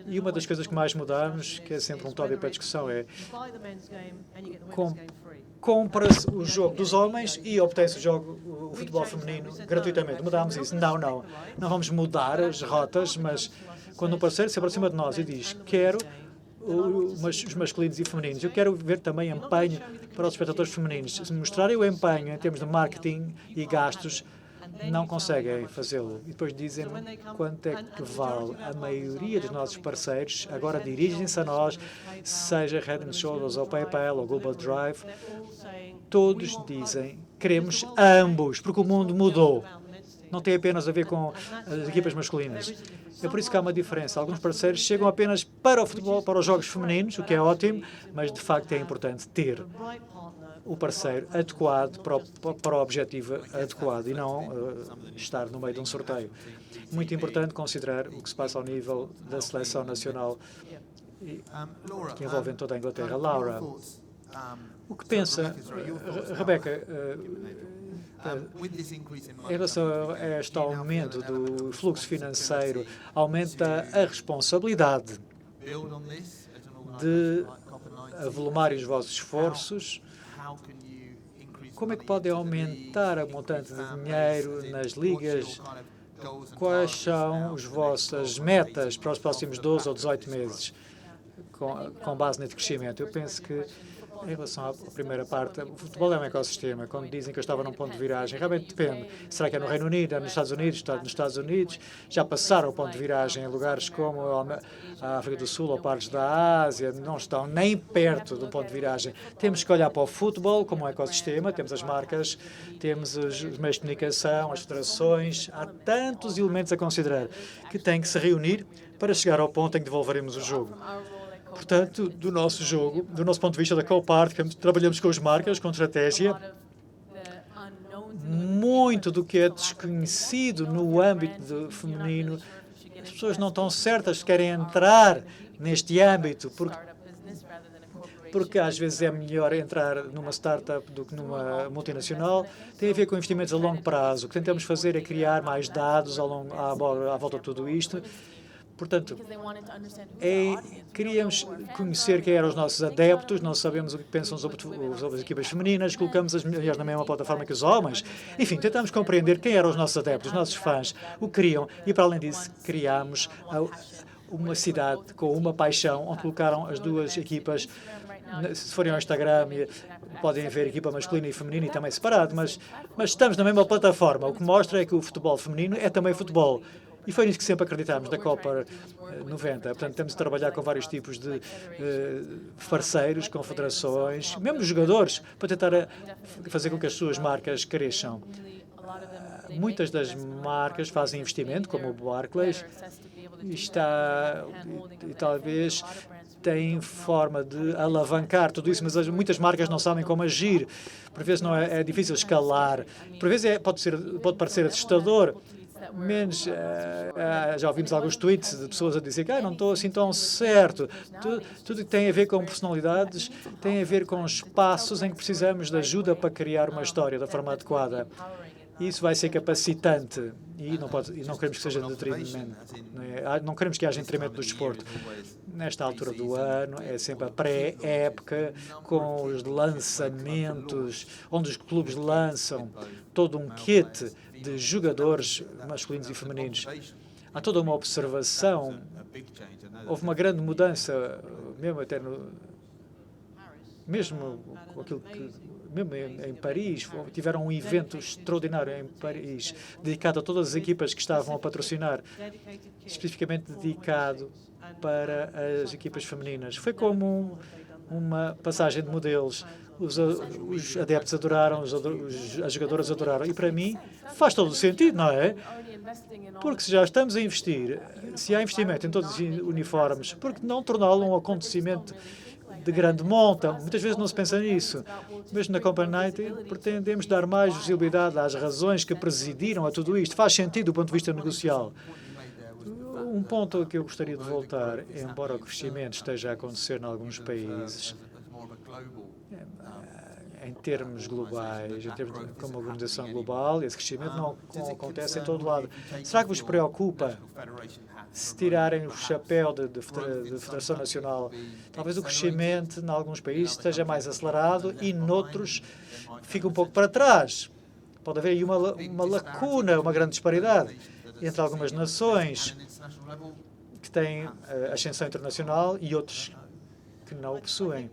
E uma das coisas que mais mudamos, que é sempre um tópico para discussão, é compra-se o jogo dos homens e obtém-se o futebol feminino gratuitamente. Mudámos isso. Não vamos mudar as rotas, mas quando um parceiro se aproxima de nós e diz: quero os masculinos e femininos, eu quero ver também empenho para os espectadores femininos. Se mostrarem o empenho em termos de marketing e gastos, não conseguem fazê-lo. E depois dizem-me quanto é que vale. A maioria dos nossos parceiros agora dirigem-se a nós, seja Head & Shoulders ou PayPal ou Global Drive, todos dizem: queremos ambos, porque o mundo mudou. Não tem apenas a ver com as equipas masculinas. É por isso que há uma diferença. Alguns parceiros chegam apenas para o futebol, para os jogos femininos, o que é ótimo, mas de facto é importante ter o parceiro adequado para o objetivo adequado e não estar no meio de um sorteio. Muito importante considerar o que se passa ao nível da seleção nacional que envolve toda a Inglaterra. Laura, o que pensa, Rebeca, em relação a este aumento do fluxo financeiro, aumenta a responsabilidade de avolumar os vossos esforços? Como é que podem aumentar a montante de dinheiro nas ligas? Quais são as vossas metas para os próximos 12 ou 18 meses com base neste crescimento? Eu penso que, em relação à primeira parte, o futebol é um ecossistema. Quando dizem que eu estava num ponto de viragem, realmente depende. Será que é no Reino Unido, é nos Estados Unidos? Nos Estados Unidos já passaram o ponto de viragem em lugares como a África do Sul ou partes da Ásia, não estão nem perto do ponto de viragem. Temos que olhar para o futebol como um ecossistema, temos as marcas, temos os meios de comunicação, as federações, há tantos elementos a considerar que têm que se reunir para chegar ao ponto em que devolveremos o jogo. Portanto, do nosso jogo, do nosso ponto de vista da Co-Part, trabalhamos com as marcas, com estratégia. Muito do que é desconhecido no âmbito feminino, as pessoas não estão certas se querem entrar neste âmbito, porque às vezes é melhor entrar numa startup do que numa multinacional. Tem a ver com investimentos a longo prazo. O que tentamos fazer é criar mais dados à volta de tudo isto. Portanto, queríamos conhecer quem eram os nossos adeptos, não sabemos o que pensam sobre as equipas femininas, colocamos as mulheres na mesma plataforma que os homens. Enfim, tentamos compreender quem eram os nossos adeptos, os nossos fãs, o que queriam, e para além disso, criámos uma cidade com uma paixão, onde colocaram as duas equipas Se forem ao Instagram, podem ver equipa masculina e feminina e também separado, mas estamos na mesma plataforma. O que mostra é que o futebol feminino é também futebol. E foi nisso que sempre acreditámos, da Copa 90. Portanto, temos de trabalhar com vários tipos de parceiros, confederações, mesmo jogadores, para tentar fazer com que as suas marcas cresçam. Muitas das marcas fazem investimento, como o Barclays, e talvez têm forma de alavancar tudo isso, mas muitas marcas não sabem como agir. Por vezes não é difícil escalar. Por vezes pode parecer assustador. Já ouvimos alguns tweets de pessoas a dizer que não estou assim tão certo. Tudo que tem a ver com personalidades tem a ver com espaços em que precisamos de ajuda para criar uma história da forma adequada. Isso vai ser capacitante e não queremos que seja de detrimento. Não queremos que haja detrimento do desporto. Nesta altura do ano é sempre a pré-época com os lançamentos, onde os clubes lançam todo um kit de jogadores masculinos e femininos. Há toda uma observação. Houve uma grande mudança, mesmo com aquilo que mesmo em Paris, tiveram um evento extraordinário em Paris, dedicado a todas as equipas que estavam a patrocinar, especificamente dedicado para as equipas femininas. Foi como uma passagem de modelos. Os adeptos adoraram, as jogadoras adoraram. E para mim faz todo o sentido, não é? Porque se já estamos a investir, se há investimento em todos os uniformes, por que não torná-lo um acontecimento de grande monta? Muitas vezes não se pensa nisso. Mesmo na Copa Night, pretendemos dar mais visibilidade às razões que presidiram a tudo isto. Faz sentido do ponto de vista negocial. Um ponto a que eu gostaria de voltar, embora o crescimento esteja a acontecer em alguns países, em termos globais, como organização global, esse crescimento não acontece em todo lado. Será que vos preocupa se tirarem o chapéu de Federação Nacional? Talvez o crescimento em alguns países esteja mais acelerado e noutros fique um pouco para trás. Pode haver aí uma lacuna, uma grande disparidade entre algumas nações que têm ascensão internacional e outros que não o possuem.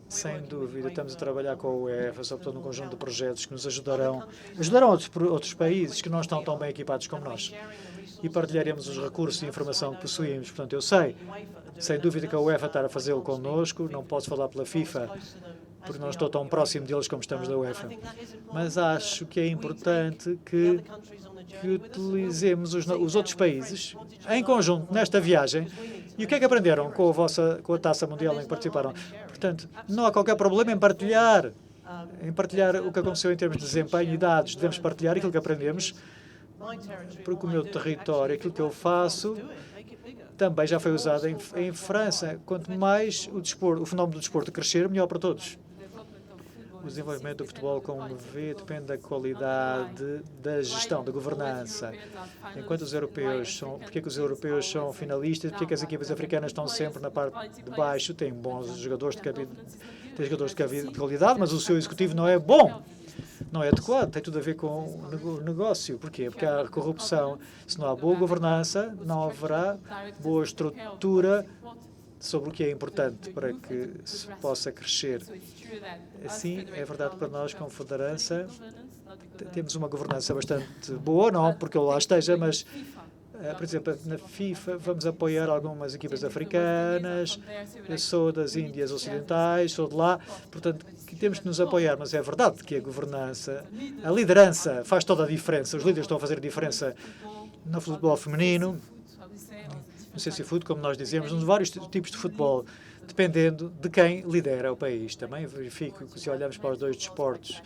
Sem dúvida, estamos a trabalhar com a UEFA, sobretudo num conjunto de projetos que nos ajudarão outros países que não estão tão bem equipados como nós. E partilharemos os recursos e informação que possuímos. Portanto, eu sei, sem dúvida, que a UEFA está a fazê-lo connosco. Não posso falar pela FIFA, porque não estou tão próximo deles como estamos da UEFA. Mas acho que é importante que utilizemos os outros países em conjunto nesta viagem. E o que é que aprenderam com a Taça Mundial em que participaram? Portanto, não há qualquer problema em partilhar o que aconteceu em termos de desempenho e dados. Devemos partilhar aquilo que aprendemos, porque o meu território, aquilo que eu faço, também já foi usado em França. Quanto mais o fenómeno do desporto crescer, melhor para todos. O desenvolvimento do futebol, como vê, depende da qualidade da gestão, da governança. Enquanto os europeus porque que os europeus são finalistas, porque que as equipas africanas estão sempre na parte de baixo, têm bons jogadores de qualidade, mas o seu executivo não é bom, não é adequado, tem tudo a ver com o negócio. Porquê? Porque há corrupção. Se não há boa governança, não haverá boa estrutura sobre o que é importante para que se possa crescer. Assim, é verdade para nós, como Federação, temos uma governança bastante boa, não porque eu lá esteja, mas, por exemplo, na FIFA vamos apoiar algumas equipas africanas, eu sou das Índias Ocidentais, sou de lá, portanto, temos que nos apoiar, mas é verdade que a governança, a liderança faz toda a diferença, os líderes estão a fazer a diferença no futebol feminino, no CC-Foot, como nós dizemos, nos vários tipos de futebol, dependendo de quem lidera o país. Também verifico que, se olharmos para os dois desportos,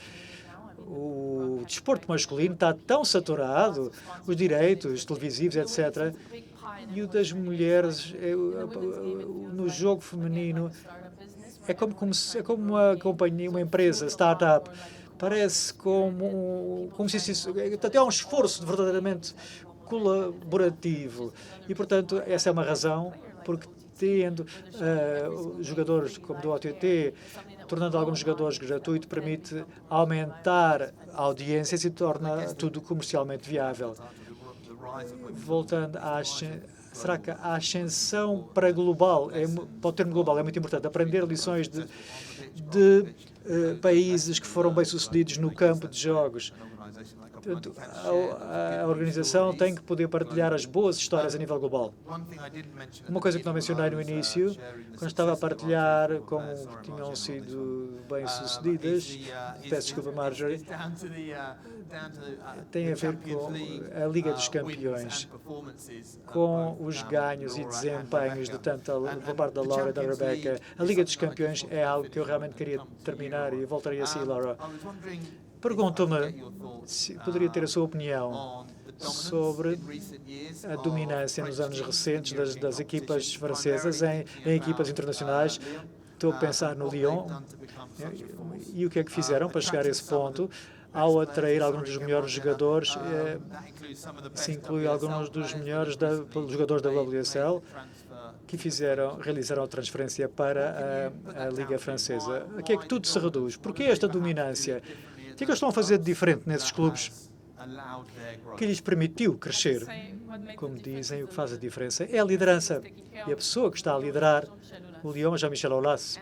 o desporto masculino está tão saturado, os direitos televisivos, etc., e o das mulheres, no jogo feminino, é como uma companhia, uma empresa, startup, parece como se até há um esforço verdadeiramente colaborativo. E, portanto, essa é uma razão, porque tendo jogadores como do OTT, tornando alguns jogadores gratuito, permite aumentar a audiência e se torna tudo comercialmente viável. Voltando à Será que a ascensão para global, para o termo global, é muito importante? Aprender lições de países que foram bem-sucedidos no campo de jogos. Portanto, a organização tem que poder partilhar as boas histórias a nível global. Uma coisa que não mencionei no início, quando estava a partilhar como tinham sido bem-sucedidas, peço desculpa, Marjorie, tem a ver com a Liga dos Campeões, com os ganhos e desempenhos de tanto por parte da Laura e da Rebecca. A Liga dos Campeões é algo que eu realmente queria terminar e voltaria a si, Laura. Pergunto-me se poderia ter a sua opinião sobre a dominância nos anos recentes das equipas francesas em equipas internacionais. Estou a pensar no Lyon. E o que é que fizeram para chegar a esse ponto? Ao atrair alguns dos melhores jogadores, se inclui alguns dos melhores jogadores da WSL, que realizaram a transferência para a Liga Francesa. Aqui é que tudo se reduz. Por que esta dominância? O que é que eles estão a fazer de diferente nesses clubes que lhes permitiu crescer? Como dizem, o que faz a diferença é a liderança. E a pessoa que está a liderar o Lyon, Jean-Michel Aulas.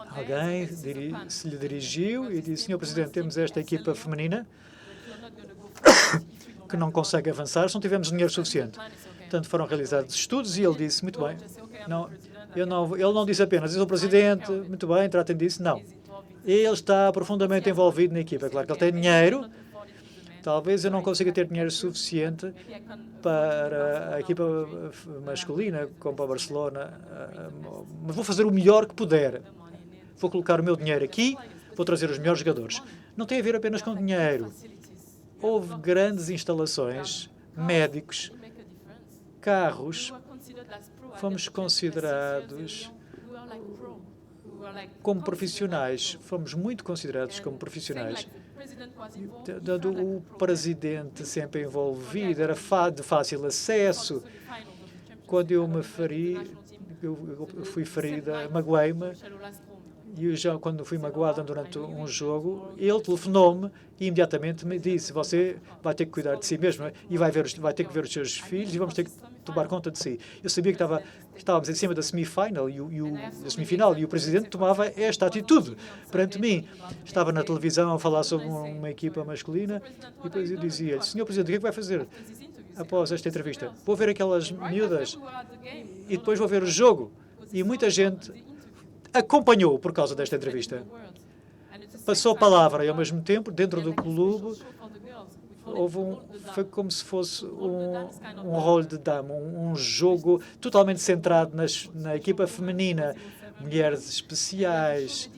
Alguém se lhe dirigiu e disse: Senhor Presidente, temos esta equipa feminina que não consegue avançar se não tivermos dinheiro suficiente. Portanto, foram realizados estudos e ele disse: muito bem. Ele não disse apenas: eu sou Presidente, muito bem, tratem disso. Não. Ele está profundamente envolvido na equipa. Claro que ele tem dinheiro. Talvez eu não consiga ter dinheiro suficiente para a equipa masculina, como para a Barcelona, mas vou fazer o melhor que puder. Vou colocar o meu dinheiro aqui, vou trazer os melhores jogadores. Não tem a ver apenas com dinheiro. Houve grandes instalações, médicos, carros. Fomos considerados como profissionais. Fomos muito considerados como profissionais. O presidente sempre envolvido, era de fácil acesso. Quando eu fui ferida, magoei-me, e quando fui magoada durante um jogo, ele telefonou-me e imediatamente me disse: você vai ter que cuidar de si mesmo e vai ter que ver os seus filhos e vamos ter que tomar conta de si. Eu sabia que estávamos em cima da semifinal e o presidente tomava esta atitude perante mim. Estava na televisão a falar sobre uma equipa masculina e depois eu dizia-lhe: Senhor Presidente, o que é que vai fazer após esta entrevista? Vou ver aquelas miúdas e depois vou ver o jogo. E muita gente acompanhou por causa desta entrevista. Passou a palavra e, ao mesmo tempo, dentro do clube, foi como se fosse um rol de dama, um jogo totalmente centrado na equipa feminina, mulheres especiais.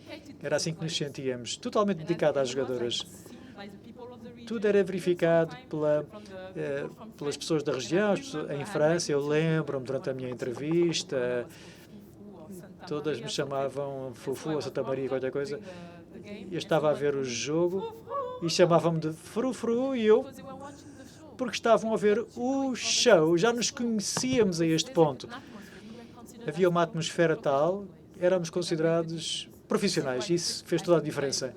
Era assim que nos sentíamos, totalmente dedicado às jogadoras. Tudo era verificado pelas pessoas da região. Em França, eu lembro-me, durante a minha entrevista, todas me chamavam Fufu, Santa Maria, qualquer coisa. Eu estava a ver o jogo e chamavam-me de Frufru e eu, porque estavam a ver o show. Já nos conhecíamos a este ponto. Havia uma atmosfera tal, éramos considerados profissionais. Isso fez toda a diferença.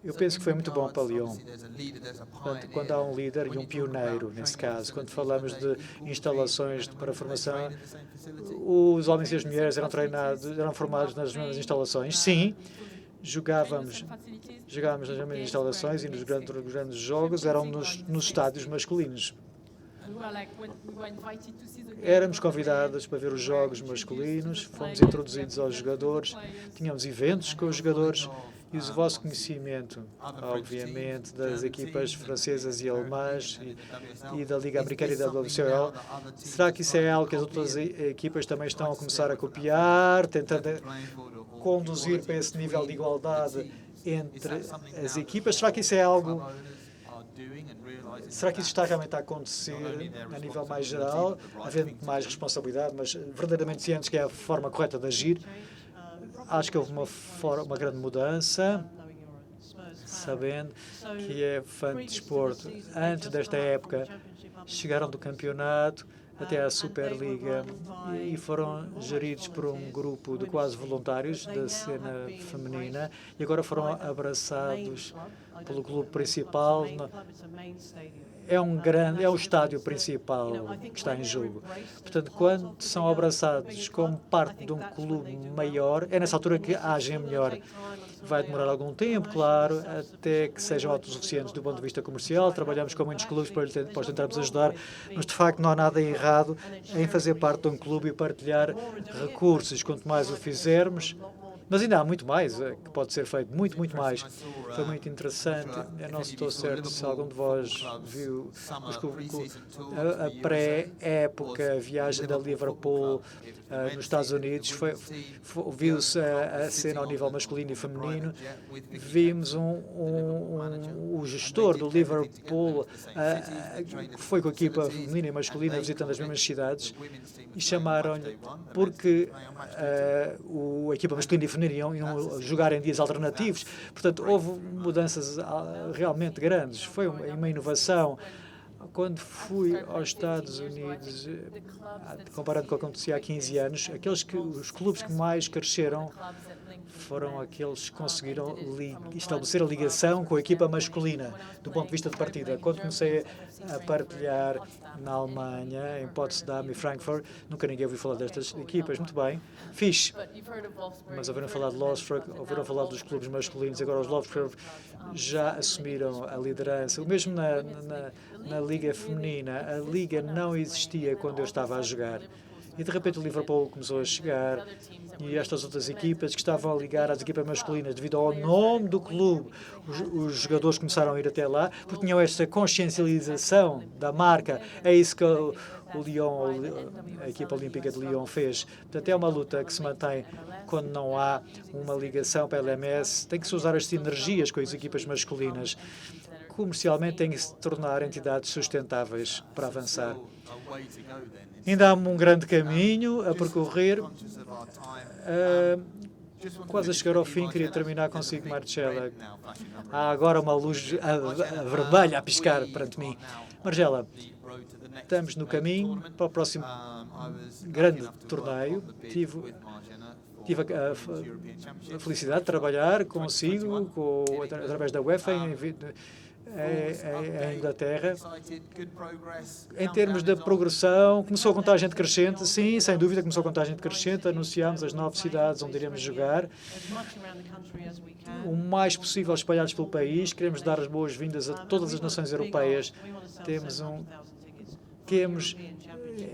Eu penso que foi muito bom para Lyon. Portanto, quando há um líder e um pioneiro, nesse caso, quando falamos de instalações para formação, os homens e as mulheres eram formados nas mesmas instalações. Sim, jogávamos nas mesmas instalações e nos grandes jogos eram nos estádios masculinos. Éramos convidados para ver os jogos masculinos, fomos introduzidos aos jogadores, tínhamos eventos com os jogadores. E o vosso conhecimento, obviamente, das equipas francesas e alemãs e da Liga Americana e da WCL, será que isso é algo que as outras equipas também estão a começar a copiar, tentando conduzir para esse nível de igualdade entre as equipas? Será que isso é algo... Será que isso está realmente a acontecer a nível mais geral, havendo mais responsabilidade, mas verdadeiramente cientes que é a forma correta de agir? Acho que houve uma grande mudança, sabendo que é fã de desporto. Antes desta época, chegaram do campeonato até à Superliga e foram geridos por um grupo de quase voluntários da cena feminina e agora foram abraçados pelo clube principal. é o estádio principal que está em jogo. Portanto, quando são abraçados como parte de um clube maior, é nessa altura que agem melhor. Vai demorar algum tempo, claro, até que sejam autossuficientes do ponto de vista comercial. Trabalhamos com muitos clubes para os tentarmos ajudar, mas de facto não há nada errado em fazer parte de um clube e partilhar recursos. Quanto mais o fizermos, mas ainda há muito mais que pode ser feito, muito, muito mais. Foi muito interessante. Eu não estou certo se algum de vós viu a pré-época, a viagem da Liverpool nos Estados Unidos. Viu-se a cena ao nível masculino e feminino. Vimos o gestor do Liverpool que foi com a equipa feminina e masculina visitando as mesmas cidades e chamaram-lhe porque a equipa masculina e feminina iam jogar em dias alternativos. Portanto, houve mudanças realmente grandes. Foi uma inovação. Quando fui aos Estados Unidos, comparando com o que acontecia há 15 anos, os clubes que mais cresceram foram aqueles que conseguiram estabelecer a ligação com a equipa masculina, do ponto de vista de partida. Quando comecei a partilhar na Alemanha, em Potsdam e Frankfurt, nunca ninguém ouviu falar destas equipas. Muito bem, fixe. Mas ouviram falar de Wolfsburg, ouviram falar dos clubes masculinos, agora os Wolfsburg já assumiram a liderança. O mesmo na Liga Feminina. A Liga não existia quando eu estava a jogar. E, de repente, o Liverpool começou a chegar e estas outras equipas que estavam a ligar às equipas masculinas devido ao nome do clube. Os jogadores começaram a ir até lá porque tinham esta consciencialização da marca. É isso que o Lyon, a equipa olímpica de Lyon fez. Portanto, é uma luta que se mantém quando não há uma ligação para a LMS. Tem que se usar as sinergias com as equipas masculinas. Comercialmente, tem que se tornar entidades sustentáveis para avançar. Ainda há um grande caminho a percorrer. Quase a chegar ao fim, queria terminar consigo, Marcela. Há agora uma luz vermelha a piscar perante mim. Marcela, estamos no caminho para o próximo grande torneio. Tive a felicidade de trabalhar consigo, através da UEFA, em Inglaterra. Em termos da progressão, começou a contagem decrescente, sim, sem dúvida, começou a contagem decrescente. Anunciámos as 9 cidades onde iremos jogar, o mais possível espalhados pelo país. Queremos dar as boas-vindas a todas as nações europeias. Queremos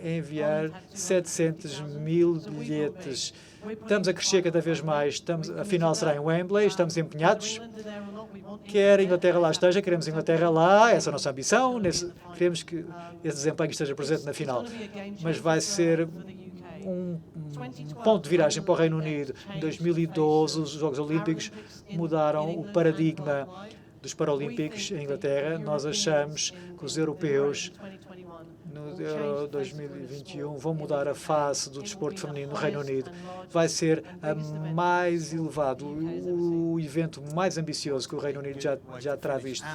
enviar 700.000 bilhetes. Estamos a crescer cada vez mais. A final será em Wembley. Estamos empenhados. Quer a Inglaterra lá esteja, queremos a Inglaterra lá. Essa é a nossa ambição. Queremos que esse desempenho esteja presente na final. Mas vai ser um ponto de viragem para o Reino Unido. Em 2012, os Jogos Olímpicos mudaram o paradigma dos Paralímpicos em Inglaterra. Nós achamos que os europeus no Euro 2021 vão mudar a face do desporto feminino no Reino Unido. Vai ser a mais elevado, o evento mais ambicioso que o Reino Unido já terá visto.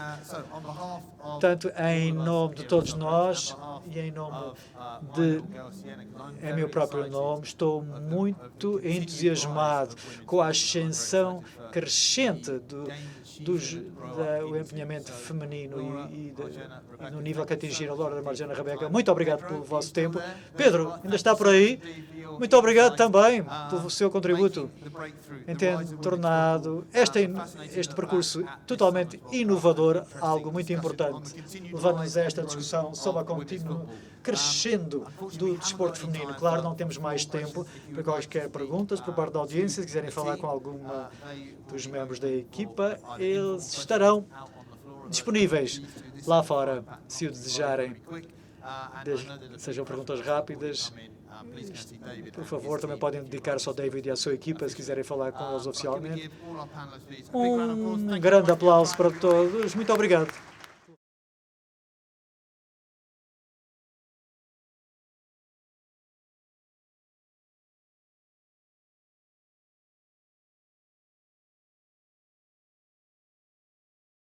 Portanto, em nome de todos nós e em nome em meu próprio nome, estou muito entusiasmado com a ascensão crescente do empenhamento feminino e no nível que atingiram a Laura, Marjana, Rebeca. Muito obrigado pelo vosso tempo. Pedro, ainda está por aí? Muito obrigado também pelo seu contributo em ter tornado este percurso totalmente inovador, algo muito importante, levando-nos a esta discussão sobre a contínuo crescendo do desporto feminino. Claro, não temos mais tempo para quaisquer perguntas por parte da audiência. Se quiserem falar com alguma dos membros da equipa, eles estarão disponíveis lá fora, se o desejarem. Sejam perguntas rápidas. Por favor, também podem dedicar-se ao David e à sua equipa, se quiserem falar com eles oficialmente. Um grande aplauso para todos. Muito obrigado.